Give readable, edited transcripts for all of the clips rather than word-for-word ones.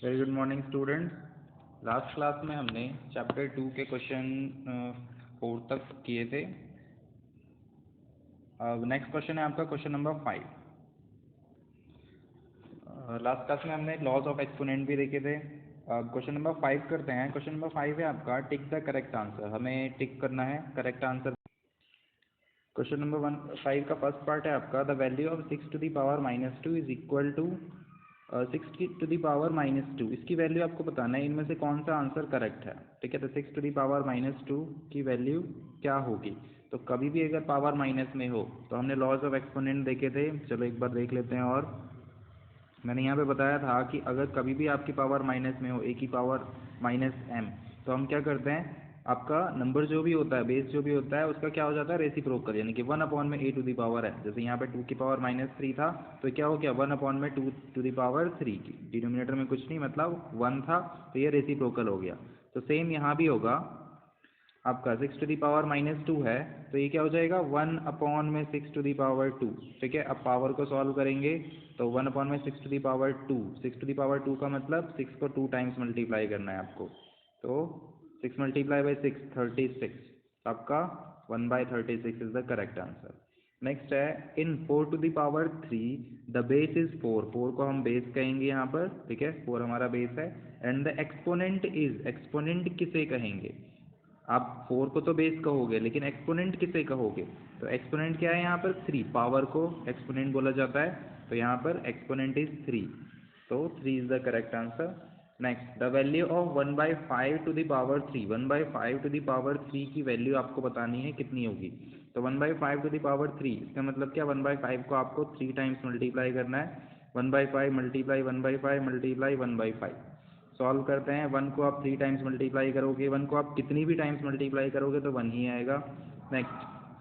Very good morning students. Last class में हमने chapter 2 के क्वेश्चन 4 तक किए थे। नेक्स्ट क्वेश्चन है आपका क्वेश्चन नंबर 5। लास्ट क्लास में हमने लॉज ऑफ एक्सपोनेंट भी देखे थे। क्वेश्चन नंबर 5 करते हैं। क्वेश्चन नंबर 5 है आपका टिक द करेक्ट आंसर। हमें टिक करना है करेक्ट आंसर। क्वेश्चन नंबर 5 का फर्स्ट पार्ट है आपका the value of 6 to the power -2 is equal to 6 to the power -2। इसकी वैल्यू आपको बताना है इनमें से कौन सा आंसर करेक्ट है। ठीक है, तो 6 टू द पावर -2 की वैल्यू क्या होगी। तो कभी भी अगर पावर माइनस में हो तो हमने लॉज ऑफ एक्सपोनेंट देखे थे, चलो एक बार देख लेते हैं। और मैंने यहाँ पे बताया था कि अगर कभी भी आपकी पावर माइनस में हो, ए की पावर -m, तो हम क्या करते हैं, आपका नंबर जो भी होता है, बेस जो भी होता है, उसका क्या हो जाता है, रेसिप्रोकल, यानी कि 1/a टू द पावर है। जैसे यहाँ पे 2 की पावर -3 था तो क्या हो गया 1/2 टू द पावर 3 की, डिनोमिनेटर में कुछ नहीं मतलब 1 था, तो ये रेसिप्रोकल हो गया। तो सेम यहाँ भी होगा आपका 6 टू द पावर -2 है तो ये क्या हो जाएगा 1/6 टू द पावर 2। ठीक है, अब पावर को सॉल्व करेंगे तो 1/6 to the power 2, 6 to the power 2 का मतलब 6 को 2 टाइम्स मल्टीप्लाई करना है आपको। तो 6 मल्टीप्लाई बाई 6 36, आपका 1/36 is the correct answer. Next है in 4 to the power 3 the base is 4। 4 को हम बेस कहेंगे यहाँ पर। ठीक है, 4 हमारा बेस है। And the exponent is, exponent किसे कहेंगे, आप 4 को तो बेस कहोगे लेकिन एक्सपोनेंट किसे कहोगे, तो एक्सपोनेंट क्या है यहाँ पर 3, पावर को एक्सपोनेंट बोला जाता है, तो यहाँ पर एक्सपोनेंट इज 3, तो 3 is the correct answer. Next the value of 1/5 to the power 3, 1/5 to the power 3 की वैल्यू आपको बतानी है कितनी होगी। तो 1/5 टू द पावर 3 इसका मतलब क्या, 1/5 को आपको 3 टाइम्स मल्टीप्लाई करना है। 1/5 मल्टीप्लाई 1/5 मल्टीप्लाई 1/5, सॉल्व करते हैं। 1 को आप 3 टाइम्स मल्टीप्लाई करोगे, 1 को आप कितनी भी टाइम्स मल्टीप्लाई करोगे तो 1 ही आएगा। नेक्स्ट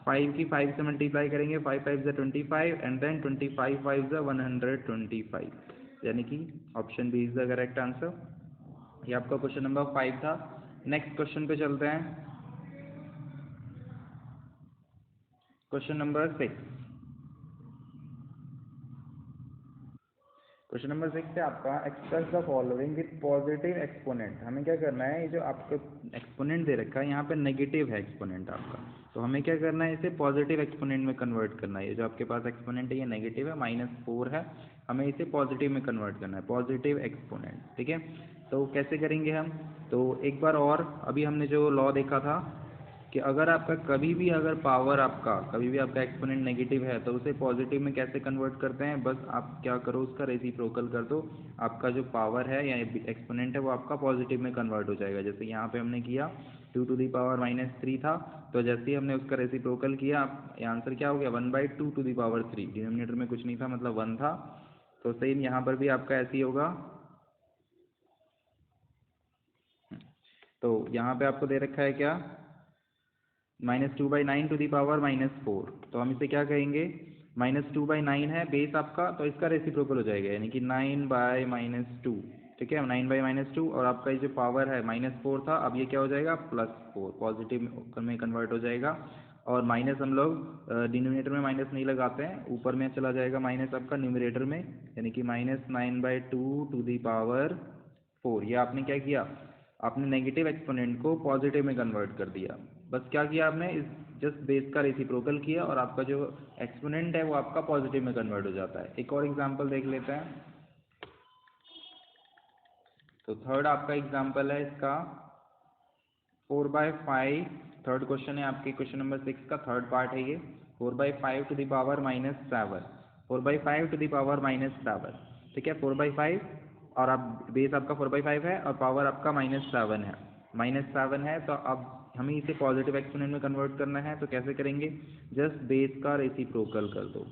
5 की 5 से मल्टीप्लाई करेंगे, 5 5 ज़ा 25 एंड देन 25 5 ज़ा 125, यानी कि option B is the correct answer. ये आपका क्वेश्चन नंबर 5 था। नेक्स्ट क्वेश्चन पे चलते हैं, क्वेश्चन नंबर 6। क्वेश्चन नंबर 6 है आपका express the following with positive exponent. हमें क्या करना है, ये जो आपको एक्सपोनेंट दे रखा है यहाँ पे नेगेटिव है एक्सपोनेंट आपका, तो हमें क्या करना है, इसे पॉजिटिव एक्सपोनेंट में कन्वर्ट करना है। ये जो आपके पास एक्सपोनेंट है ये नेगेटिव है, -4 है, हमें इसे पॉजिटिव में कन्वर्ट करना है, पॉजिटिव एक्सपोनेंट। ठीक है, तो कैसे करेंगे हम, तो एक बार और अभी हमने जो लॉ देखा था कि अगर आपका कभी भी अगर पावर आपका कभी भी आपका एक्सपोनेंट नेगेटिव है तो उसे पॉजिटिव में कैसे कन्वर्ट करते हैं, बस आप क्या करो उसका रेसिप्रोकल कर दो, आपका जो पावर है या एक्सपोनेंट है वो आपका पॉजिटिव में कन्वर्ट हो जाएगा। जैसे यहाँ पे हमने किया 2 टू द पावर -3 था, तो जैसे ही हमने उसका रेसिप्रोकल किया आंसर क्या हो गया 1/2 टू द पावर 3, डिनोमिनेटर में कुछ नहीं था मतलब 1 था। तो सेम यहाँ पर भी आपका ऐसे ही होगा। तो यहाँ पे आपको दे रखा है क्या, -2/9 टू दी पावर -4, तो हम इसे क्या कहेंगे, -2/9 है बेस आपका, तो इसका रेसिप्रोकल हो जाएगा, यानी कि 9/-2। ठीक है, 9/-2, और आपका ये जो पावर है -4 था, अब ये क्या हो जाएगा +4, पॉजिटिव में कन्वर्ट हो जाएगा। और माइनस हम लोग डिनोमिनेटर में माइनस नहीं लगाते हैं, ऊपर में चला जाएगा माइनस आपका न्यूमरेटर में, यानी कि -9/2 टू दी पावर 4। ये आपने क्या किया, आपने नेगेटिव एक्सपोनेंट को पॉजिटिव में कन्वर्ट कर दिया। बस क्या किया आपने, इस जस्ट बेस का रेसिप्रोकल किया और आपका जो एक्सपोनेंट है वो आपका पॉजिटिव में कन्वर्ट हो जाता है। एक और एग्जांपल देख लेते हैं। तो थर्ड आपका एग्जांपल है इसका 4/5। थर्ड क्वेश्चन है आपके क्वेश्चन नंबर 6 का थर्ड पार्ट है ये। 4/5 to the power -7, 4/5 to the power -7। ठीक है, 4/5 और आप बेस आपका 4/5 है और पावर आपका -7 है, -7 है, तो अब हमें इसे पॉजिटिव एक्सपोनेंट में कन्वर्ट करना है। तो कैसे करेंगे, जस्ट बेस का रेसिप्रोकल कर दो,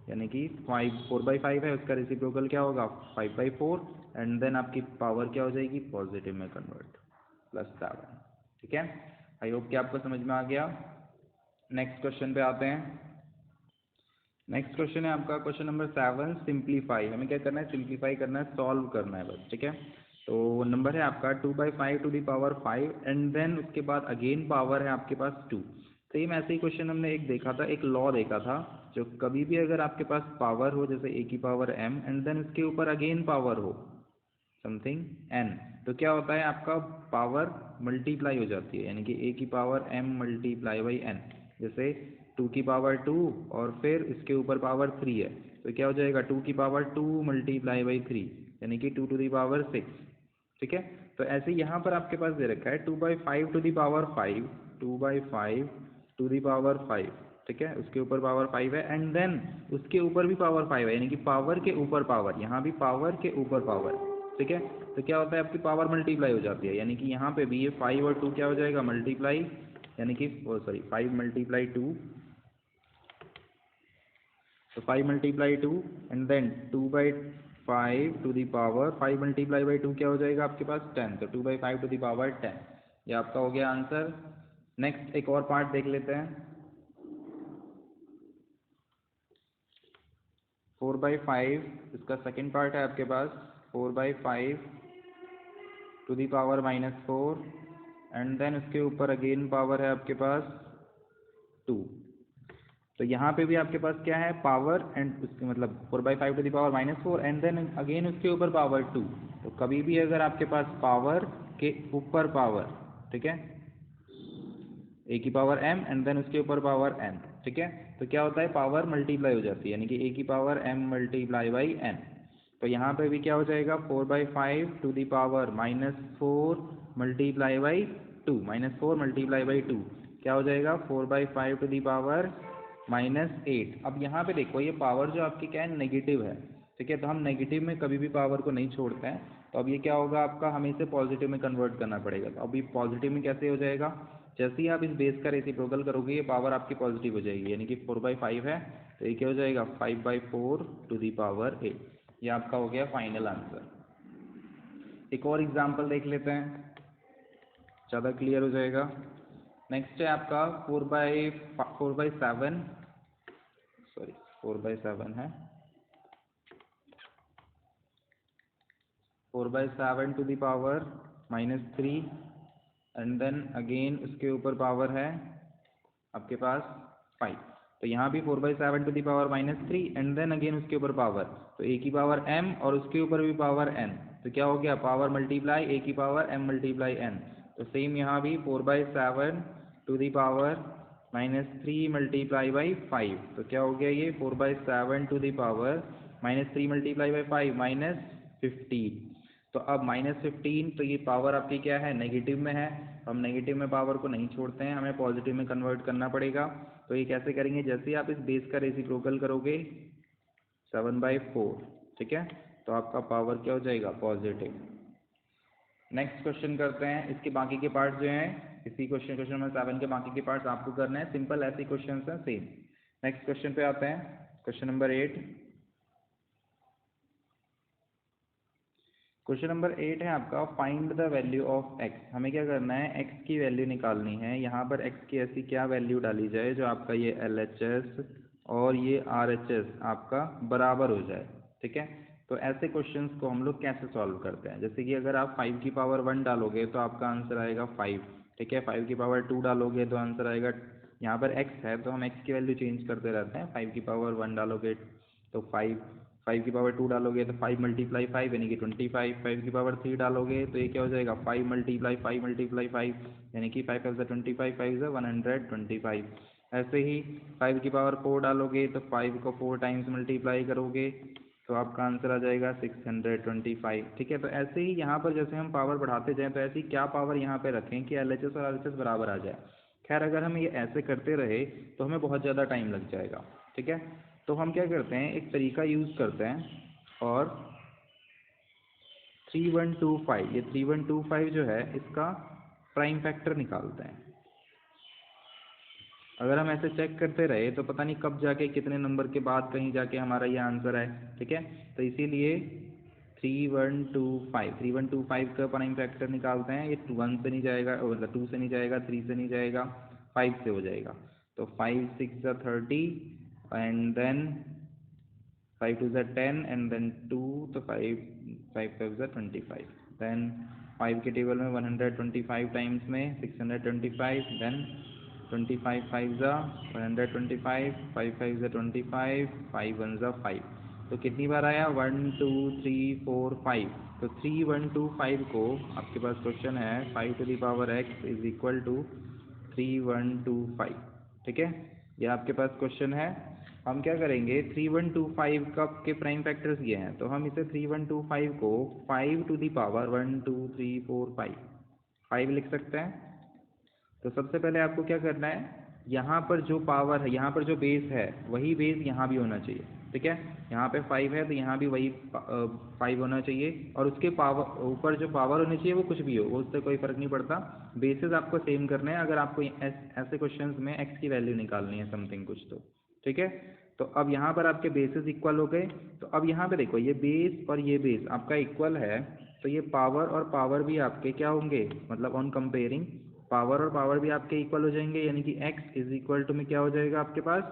यानी कि 4/5 है उसका रेसिप्रोकल क्या होगा 5/4, एंड देन आपकी पावर क्या हो जाएगी पॉजिटिव में कन्वर्ट, +7। ठीक है, आई होप कि आपको समझ में आ गया। नेक्स्ट क्वेश्चन पे आते हैं। नेक्स्ट क्वेश्चन है आपका क्वेश्चन नंबर 7, सिंप्लीफाई। हमें क्या करना है, सिंप्लीफाई करना है, सॉल्व करना है बस। ठीक है, तो नंबर है आपका 2/5 to the power 5 and then उसके बाद अगेन पावर है आपके पास 2। सेम ऐसे ही क्वेश्चन हमने एक देखा था, एक लॉ देखा था, जो कभी भी अगर आपके पास पावर हो, जैसे a की पावर m एंड देन उसके ऊपर अगेन पावर हो, समथिंग n, तो क्या होता है आपका पावर मल्टीप्लाई हो जाती है, यानी कि a की power m multiply by n। जैसे 2 की पावर 2 और फिर इसके ऊपर पावर 3 है, तो क्या हो जाएगा 2 की पावर 2 मल्टीप्लाई बाई 3, यानी कि 2 टू दी पावर 6। ठीक है, तो ऐसे यहाँ पर आपके पास दे रखा है 2/5 to the power 5, 2/5 to the power 5। ठीक है, उसके ऊपर पावर 5 है एंड देन उसके ऊपर भी पावर 5 है, यानी कि पावर के ऊपर पावर, यहाँ भी पावर के ऊपर पावर। ठीक है, तो क्या होता है आपकी पावर मल्टीप्लाई हो जाती है, यानी कि यहाँ पे भी ये 5 और 2 क्या हो जाएगा मल्टीप्लाई, यानी कि सॉरी 5 मल्टीप्लाई 2, तो 5 multiply 2 and then 2/5 to the power 5 multiply by 2 क्या हो जाएगा आपके पास 10, तो 2/5 टू दी पावर 10, ये आपका हो गया आंसर। नेक्स्ट एक और पार्ट देख लेते हैं। 4/5 इसका सेकंड पार्ट है आपके पास, 4/5 to the power -4 and then उसके ऊपर अगेन पावर है आपके पास 2। तो यहाँ पे भी आपके पास क्या है पावर एंड उसके मतलब 4/5 to the power -4 and then again उसके ऊपर पावर 2। तो कभी भी अगर आपके पास पावर के ऊपर पावर, ठीक है, a की पावर m एंड देन उसके ऊपर पावर n, ठीक है, तो क्या होता है पावर मल्टीप्लाई हो जाती है, यानी कि a की power m multiply by n। तो यहाँ पे भी क्या हो जाएगा 4/5 to the power -4 multiply by 2, -4 multiply by 2 क्या हो जाएगा 4/5 टू दी पावर -8। अब यहाँ पे देखो ये पावर जो आपकी क्या है नेगेटिव है, ठीक है, तो हम नेगेटिव में कभी भी पावर को नहीं छोड़ते हैं, तो अब ये क्या होगा आपका हमें इसे पॉजिटिव में कन्वर्ट करना पड़ेगा। तो अभी पॉजिटिव में कैसे हो जाएगा, जैसे ही आप इस बेस का रेसिप्रोकल करोगे ये पावर आपकी पॉजिटिव हो जाएगी, यानी कि 4/5 है तो ये क्या हो जाएगा 5/4 टू दी पावर 8। ये आपका हो गया फाइनल आंसर। एक और एग्जाम्पल देख लेते हैं, ज़्यादा क्लियर हो जाएगा। नेक्स्ट है आपका 4/7, सॉरी 4/7 है, 4/7 to the power -3 and then again उसके ऊपर पावर है आपके पास 5। तो यहाँ भी 4/7 to the power -3 and then again उसके ऊपर पावर, तो a की पावर m और उसके ऊपर भी पावर n, तो क्या हो गया पावर मल्टीप्लाई a की पावर m मल्टीप्लाई n। तो सेम यहाँ भी 4/7 to the power -3 multiply by 5, तो क्या हो गया ये 4/7 to the power -3 multiply by 5 -15। तो अब -15, तो ये पावर आपकी क्या है नेगेटिव में है, हम नेगेटिव में पावर को नहीं छोड़ते हैं, हमें पॉजिटिव में कन्वर्ट करना पड़ेगा। तो ये कैसे करेंगे, जैसे ही आप इस बेस का रेसिप्रोकल करोगे 7/4, ठीक है, तो आपका पावर क्या हो जाएगा पॉजिटिव। नेक्स्ट क्वेश्चन करते हैं, इसके बाकी के पार्ट जो हैं इसी क्वेश्चन नंबर 7 के बाकी के पार्ट्स आपको करना है, सिंपल ऐसे क्वेश्चन हैं सेम। नेक्स्ट क्वेश्चन पे आते हैं, क्वेश्चन नंबर 8। क्वेश्चन नंबर 8 है आपका find the value of x। हमें क्या करना है x की वैल्यू निकालनी है। यहाँ पर x की ऐसी क्या वैल्यू डाली जाए जो आपका ये LHS और ये RHS आपका बराबर हो जाए, ठीक है। तो ऐसे क्वेश्चंस को हम लोग कैसे सॉल्व करते हैं, जैसे कि अगर आप 5 की पावर 1 डालोगे तो आपका आंसर आएगा 5, ठीक है, 5 की पावर 2 डालोगे तो आंसर आएगा, यहाँ पर x है तो हम x की वैल्यू चेंज करते रहते हैं, 5 की पावर 1 डालोगे तो 5 की पावर 2 डालोगे तो 5 मल्टीप्लाई 5 यानी कि 25, 5 की पावर 3 डालोगे तो ये क्या हो जाएगा 5 मल्टीप्लाई 5 मल्टीप्लाई 5 यानी कि 5 5 25, 5 125। ऐसे ही 5 की पावर 4 डालोगे तो 5 को 4 टाइम्स मल्टीप्लाई करोगे तो आपका आंसर आ जाएगा 625, ठीक है। तो ऐसे ही यहाँ पर जैसे हम पावर बढ़ाते जाएँ तो ऐसी क्या पावर यहाँ पे रखें कि LHS और RHS बराबर आ जाए। खैर अगर हम ये ऐसे करते रहे तो हमें बहुत ज़्यादा टाइम लग जाएगा, ठीक है। तो हम क्या करते हैं, एक तरीका यूज़ करते हैं और 3125, ये 3125 जो है इसका प्राइम फैक्टर निकालते हैं। अगर हम ऐसे चेक करते रहे तो पता नहीं कब जाके कितने नंबर के बाद कहीं जाके हमारा ये आंसर है, ठीक है। तो इसीलिए 3125 का प्राइम फैक्टर निकालते हैं। ये 1 से नहीं जाएगा, मतलब 2 से नहीं जाएगा, 3 से नहीं जाएगा, 5 से हो जाएगा। तो 5 6 30 एंड देन 5 2 10 एंड देन 2, तो 5 5 5 25, देन 5 के टेबल में 125 टाइम्स में 625, देन 25 5 125, 5 5 25, 5 1 5, तो कितनी बार आया 1 2 3 4 5। तो 3 1 2 5 को आपके पास क्वेश्चन है 5 to the power x is equal to 3 1 2 5। ठीक है, ये आपके पास क्वेश्चन है। हम क्या करेंगे 3 1 2 5 कब के प्राइम फैक्टर्स ये हैं, तो हम इसे 3 1 2 5 को 5 टू द पावर 1 2 3 4 5 लिख सकते हैं। तो सबसे पहले आपको क्या करना है, यहाँ पर जो पावर है, यहाँ पर जो बेस है वही बेस यहाँ भी होना चाहिए। ठीक है, यहाँ पे 5 है तो यहाँ भी वही 5 होना चाहिए, और उसके पावर ऊपर जो पावर होनी चाहिए वो कुछ भी हो, वो उससे कोई फ़र्क नहीं पड़ता। बेसिस आपको सेम करने हैं अगर आपको ऐसे क्वेश्चंस में x की वैल्यू निकालनी है समथिंग कुछ तो। ठीक है, तो अब यहाँ पर आपके बेसिस इक्वल हो गए। तो अब यहाँ पे देखो ये बेस और ये बेस आपका इक्वल है, तो ये पावर और पावर भी आपके क्या होंगे, मतलब ऑन कंपेयरिंग पावर और पावर भी आपके इक्वल हो जाएंगे, यानी कि x इज इक्वल टू में क्या हो जाएगा आपके पास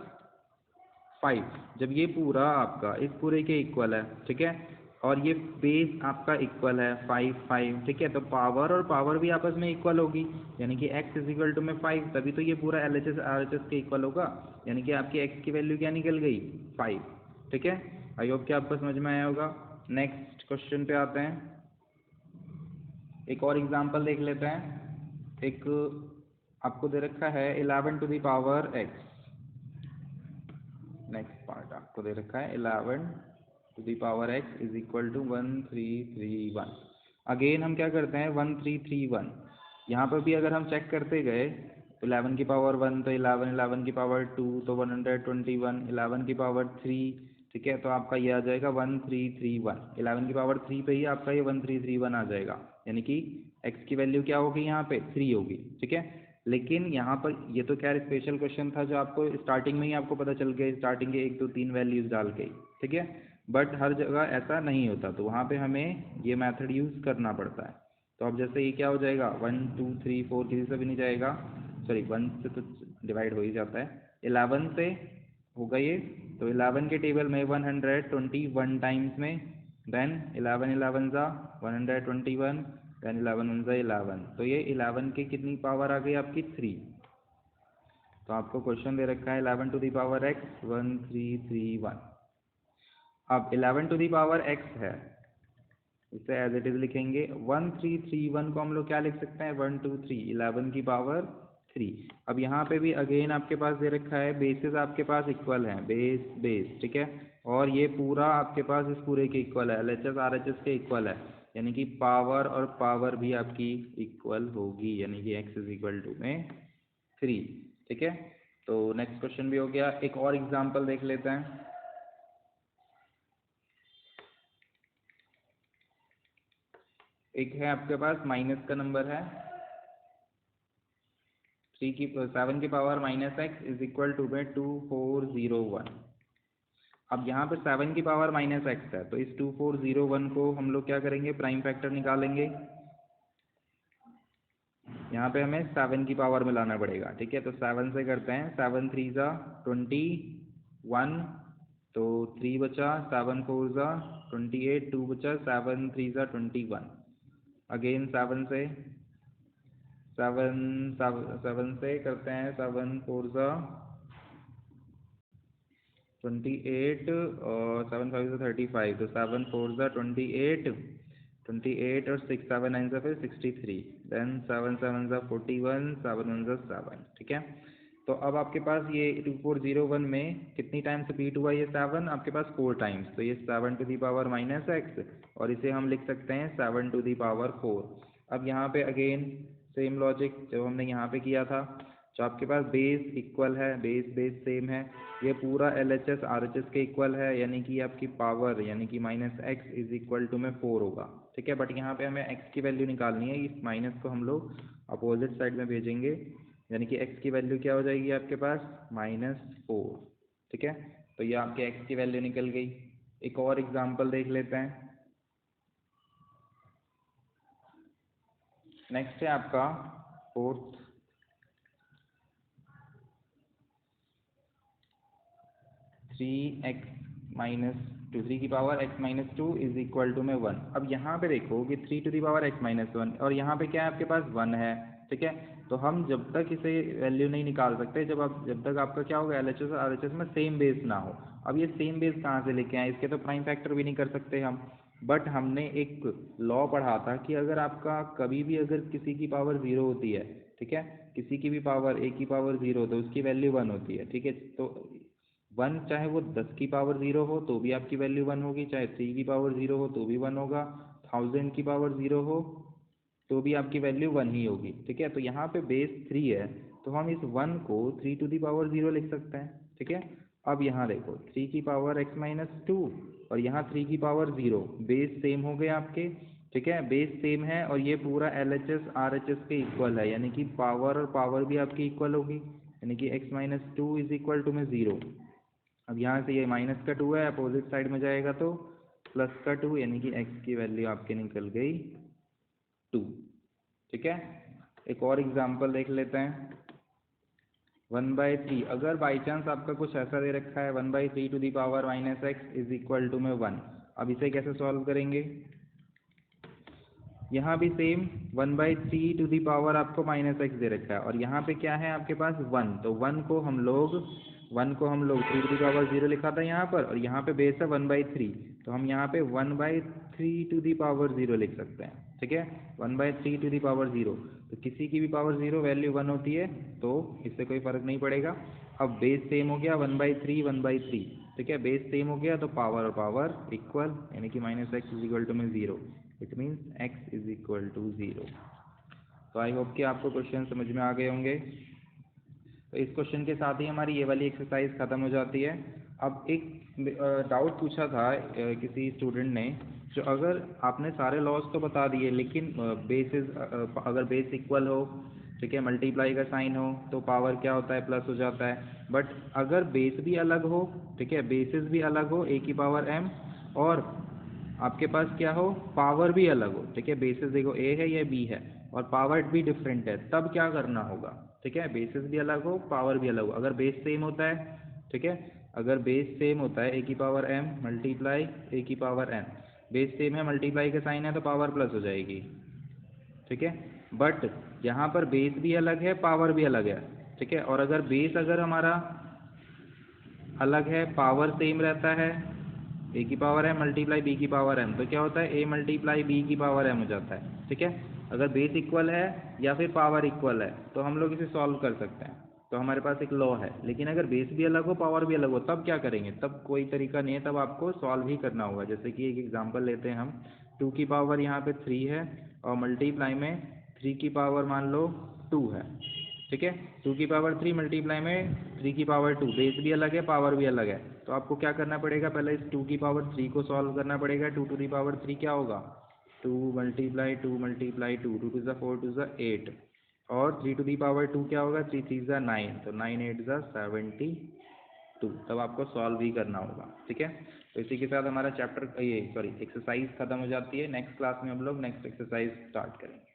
5। जब ये पूरा आपका इस पूरे के इक्वल है, ठीक है, और ये बेस आपका इक्वल है 5 5। ठीक है, तो पावर और पावर भी आपस में इक्वल होगी, यानी कि x इज इक्वल टू में 5, तभी तो ये पूरा LHS RHS के इक्वल होगा, यानी कि आपकी x की वैल्यू क्या निकल गई 5। ठीक है, आई होप कि आपको समझ में आया होगा। नेक्स्ट क्वेश्चन पे आते हैं, एक और एग्जांपल देख लेते हैं। एक आपको दे रखा है 11 to the power x। Next part आपको दे रखा है 11 to the power x is equal to 1331। Again हम क्या करते हैं 1331, यहाँ पर भी अगर हम चेक करते गए 11 की पावर 1 तो 11, 11 की पावर 2 तो 121, 11 की पावर 3, ठीक है, तो आपका ये आ जाएगा 1331। 11 की पावर 3 पे ही आपका ये 1331 आ जाएगा, यानी कि x की वैल्यू क्या होगी यहाँ पे 3 होगी। ठीक है, लेकिन यहाँ पर ये तो खैर स्पेशल क्वेश्चन था जो आपको स्टार्टिंग में ही आपको पता चल गया, स्टार्टिंग के 1 2 3 वैल्यूज डाल के। ठीक है, बट हर जगह ऐसा नहीं होता, तो वहाँ पे हमें ये मेथड यूज़ करना पड़ता है। तो अब जैसे ये क्या हो जाएगा 1 2 3 4 किसी से भी नहीं जाएगा, सॉरी 1 से तो डिवाइड हो ही जाता है, 11 से होगा ये, तो 11 के टेबल में 121 टाइम्स में, देन 11 11 ज़ा 121, देन 11 1 ज़ा 11, तो ये 11 की कितनी पावर आ गई आपकी 3। तो आपको क्वेश्चन दे रखा है 11 टू द पावर x 1331। अब 11 टू द पावर x है, इसे एज इट इज लिखेंगे। 1331 को हम लोग क्या लिख सकते हैं 1 2 3 11 की पावर 3। अब यहाँ पे भी अगेन आपके पास दे रखा है बेसिस आपके पास इक्वल हैं, बेस बेस, ठीक है, और ये पूरा आपके पास इस पूरे के इक्वल है, LHS RHS के इक्वल है, यानी कि पावर और पावर भी आपकी इक्वल होगी, यानी कि x इज इक्वल टू में 3। ठीक है, तो नेक्स्ट क्वेश्चन भी हो गया। एक और एग्जाम्पल देख लेते हैं। एक है आपके पास माइनस का नंबर है 7 की power minus x is equal to में 2401। अब यहाँ पे 7 की पावर माइनस x है, तो इस 2401 को हम लोग क्या करेंगे प्राइम फैक्टर निकालेंगे। यहाँ पे हमें 7 की पावर में लाना पड़ेगा। ठीक है, तो 7 से करते हैं, 7 3 ज़ा 21, तो 3 बचा, 7 4 ज़ा 28, 2 बचा, 7 3 ज़ा 21। अगेन 7 से 7 से करते हैं, 7 4 ज़ा 28 और 7 5 ज़ा 35, तो 7 4 ज़ा 28, 28 और 6 7 9 ज़ा फिर 63, देन 7 7 ज़ा 41, 7 1 ज़ा 7। ठीक है, तो अब आपके पास ये 2401 में कितनी टाइम्स रिपीट हुआ ये 7 आपके पास 4 टाइम्स, तो ये 7 to the power minus x, और इसे हम लिख सकते हैं 7 टू दी पावर 4। अब यहाँ पे अगेन सेम लॉजिक जो हमने यहाँ पे किया था, जो आपके पास बेस इक्वल है, बेस बेस सेम है, ये पूरा LHS RHS के इक्वल है, यानी कि आपकी पावर यानी कि minus x is equal to में 4 होगा। ठीक है, बट यहाँ पे हमें x की वैल्यू निकालनी है, इस माइनस को हम लोग अपोजिट साइड में भेजेंगे, यानी कि x की वैल्यू क्या हो जाएगी आपके पास -4। ठीक है, तो ये आपके x की वैल्यू निकल गई। एक और एग्जांपल देख लेते हैं। नेक्स्ट है आपका 4th 3x माइनस 2, 3 की power x minus 2 is equal to में 1। अब यहाँ पे देखो कि 3 टू दी पावर x माइनस 1, और यहाँ पे क्या है आपके पास 1 है, ठीक है। तो हम जब तक इसे वैल्यू नहीं निकाल सकते जब तक आपका क्या होगा, LHS और RHS में सेम बेस ना हो। अब ये सेम बेस कहाँ से लेके आए, इसके तो प्राइम फैक्टर भी नहीं कर सकते हम। बट हमने एक लॉ पढ़ा था कि अगर आपका कभी भी अगर किसी की पावर 0 होती है, ठीक है, किसी की भी पावर a की पावर 0 तो उसकी वैल्यू 1 होती है, ठीक है। तो 1 चाहे वो 10 की पावर 0 हो तो भी आपकी वैल्यू 1 होगी, चाहे 3 की पावर 0 हो तो भी 1 होगा, 1000 की पावर 0 हो तो भी आपकी वैल्यू 1 ही होगी, ठीक है। तो यहाँ पे बेस 3 है तो हम इस 1 को 3 टू दी पावर 0 लिख सकते हैं, ठीक है। अब यहाँ देखो 3 की पावर x-2 और यहाँ 3 की पावर 0, बेस सेम हो गए आपके, ठीक है, बेस सेम है और ये पूरा LHS RHS के इक्वल है, यानी कि पावर और पावर भी आपकी इक्वल होगी, यानी कि x-2 इज इक्वल टू में 0। अब यहाँ से ये माइनस का 2 है, अपोजिट साइड में जाएगा तो प्लस का 2, यानी कि x की वैल्यू आपकी निकल गई 2, ठीक है। एक और एग्जांपल देख लेते हैं। 1/3, अगर बाई चांस आपका कुछ ऐसा दे रखा है 1/3 to the power -x is equal to में 1, अब इसे कैसे सॉल्व करेंगे। यहाँ भी सेम 1/3 टू दी पावर आपको -x दे रखा है और यहाँ पे क्या है आपके पास 1, तो 1 को हम लोग 3 टू दी पावर 0 लिखा था यहाँ पर, और यहाँ पे बेस है 1/3, तो हम यहाँ पे 1/3 टू दी पावर 0 लिख सकते हैं, ठीक है। 1/3 टू दी पावर 0, तो किसी की भी पावर 0 वैल्यू 1 होती है तो इससे कोई फ़र्क नहीं पड़ेगा। अब बेस सेम हो गया 1/3, ठीक है, बेस सेम हो गया तो पावर और पावर इक्वल, यानी कि -x इज इक्वल टू में 0, it means x is equal to 0। तो आई होप कि आपको क्वेश्चन समझ में आ गए होंगे। तो इस क्वेश्चन के साथ ही हमारी ये वाली एक्सरसाइज ख़त्म हो जाती है। अब एक डाउट पूछा था किसी स्टूडेंट ने, जो अगर आपने सारे लॉज तो बता दिए लेकिन बेसिस अगर बेस इक्वल हो, ठीक है, मल्टीप्लाई का साइन हो तो पावर क्या होता है, प्लस हो जाता है। बट अगर बेस भी अलग हो, ठीक है, बेसिस भी अलग हो a की पावर m, और आपके पास क्या हो, पावर भी अलग हो, ठीक है, बेसिस देखो a है या b है और पावर भी डिफरेंट है, तब क्या करना होगा, ठीक है। बेसिस भी अलग हो, पावर भी अलग हो, अगर बेस सेम होता है, ठीक है, अगर बेस सेम होता है a की पावर m मल्टीप्लाई a की पावर n, बेस सेम है, मल्टीप्लाई का साइन है तो पावर प्लस हो जाएगी, ठीक है। बट यहाँ पर बेस भी अलग है, पावर भी अलग है, ठीक है। और अगर बेस अगर हमारा अलग है, पावर सेम रहता है, a की पावर m मल्टीप्लाई b की पावर m, तो क्या होता है a मल्टीप्लाई b की पावर m हो जाता है, ठीक है। अगर बेस इक्वल है या फिर पावर इक्वल है तो हम लोग इसे सॉल्व कर सकते हैं, तो हमारे पास एक लॉ है। लेकिन अगर बेस भी अलग हो, पावर भी अलग हो, तब क्या करेंगे, तब कोई तरीका नहीं है, तब आपको सॉल्व ही करना होगा। जैसे कि एक एग्जांपल लेते हैं हम, 2 की पावर यहाँ पे 3 है और मल्टीप्लाई में 3 की पावर मान लो 2 है, ठीक है। 2 की पावर 3 मल्टीप्लाई में 3 की पावर 2, बेस भी अलग है, पावर भी अलग है, तो आपको क्या करना पड़ेगा, पहले इस 2 की पावर 3 को सॉल्व करना पड़ेगा। 2 टू दी पावर 3 क्या होगा, 2 मल्टीप्लाई 2 मल्टीप्लाई 2, 2 टू ज़ा 4 टू ज़ा 8, और 3 टू दी पावर 2 क्या होगा, 3 3 ज़ा 9, तो 9 8 ज़ा 72, तब आपको सॉल्व ही करना होगा, ठीक है। तो इसी के साथ हमारा एक्सरसाइज खत्म हो जाती है। नेक्स्ट क्लास में हम लोग नेक्स्ट एक्सरसाइज स्टार्ट करेंगे।